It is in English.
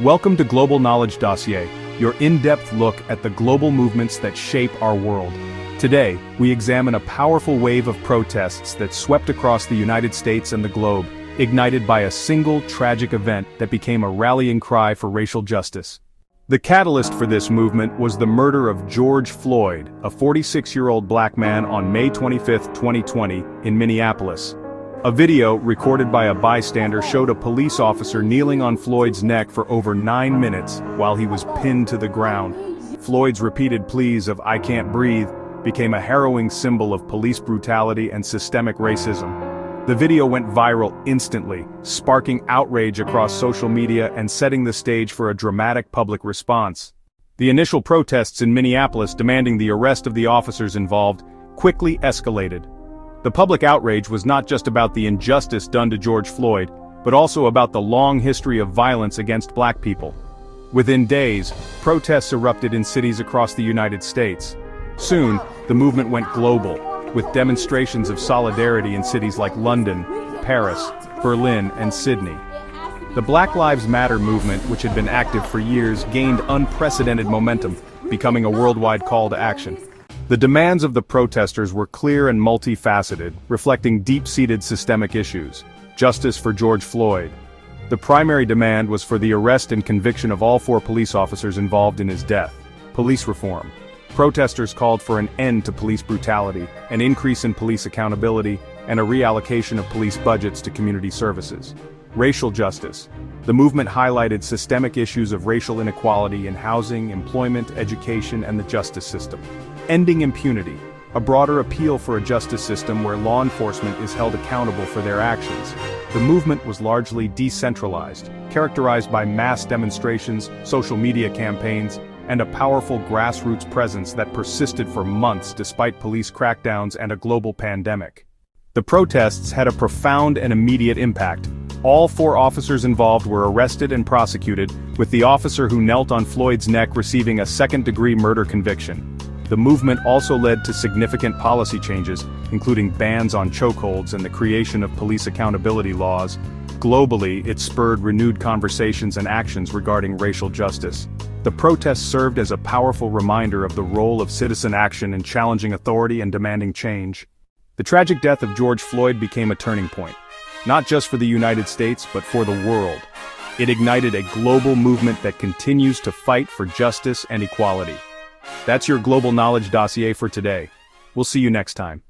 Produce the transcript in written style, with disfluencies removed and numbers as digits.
Welcome to Global Knowledge Dossier, your in-depth look at the global movements that shape our world. Today, we examine a powerful wave of protests that swept across the United States and the globe, ignited by a single tragic event that became a rallying cry for racial justice. The catalyst for this movement was the murder of George Floyd, a 46-year-old black man on May 25, 2020, in Minneapolis. A video recorded by a bystander showed a police officer kneeling on Floyd's neck for over 9 minutes while he was pinned to the ground. Floyd's repeated pleas of "I can't breathe" became a harrowing symbol of police brutality and systemic racism. The video went viral instantly, sparking outrage across social media and setting the stage for a dramatic public response. The initial protests in Minneapolis demanding the arrest of the officers involved quickly escalated. The public outrage was not just about the injustice done to George Floyd, but also about the long history of violence against black people. Within days, protests erupted in cities across the United States. Soon, the movement went global, with demonstrations of solidarity in cities like London, Paris, Berlin, and Sydney. The Black Lives Matter movement, which had been active for years, gained unprecedented momentum, becoming a worldwide call to action. The demands of the protesters were clear and multifaceted, reflecting deep-seated systemic issues. Justice for George Floyd. The primary demand was for the arrest and conviction of all 4 police officers involved in his death. Police reform. Protesters called for an end to police brutality, an increase in police accountability, and a reallocation of police budgets to community services. Racial justice. The movement highlighted systemic issues of racial inequality in housing, employment, education, and the justice system. Ending impunity, a broader appeal for a justice system where law enforcement is held accountable for their actions. The movement was largely decentralized, characterized by mass demonstrations, social media campaigns, and a powerful grassroots presence that persisted for months despite police crackdowns and a global pandemic. The protests had a profound and immediate impact. All 4 officers involved were arrested and prosecuted, with the officer who knelt on Floyd's neck receiving a second-degree murder conviction. The movement also led to significant policy changes, including bans on chokeholds and the creation of police accountability laws. Globally, it spurred renewed conversations and actions regarding racial justice. The protests served as a powerful reminder of the role of citizen action in challenging authority and demanding change. The tragic death of George Floyd became a turning point, not just for the United States but for the world. It ignited a global movement that continues to fight for justice and equality. That's your Global Knowledge Dossier for today. We'll see you next time.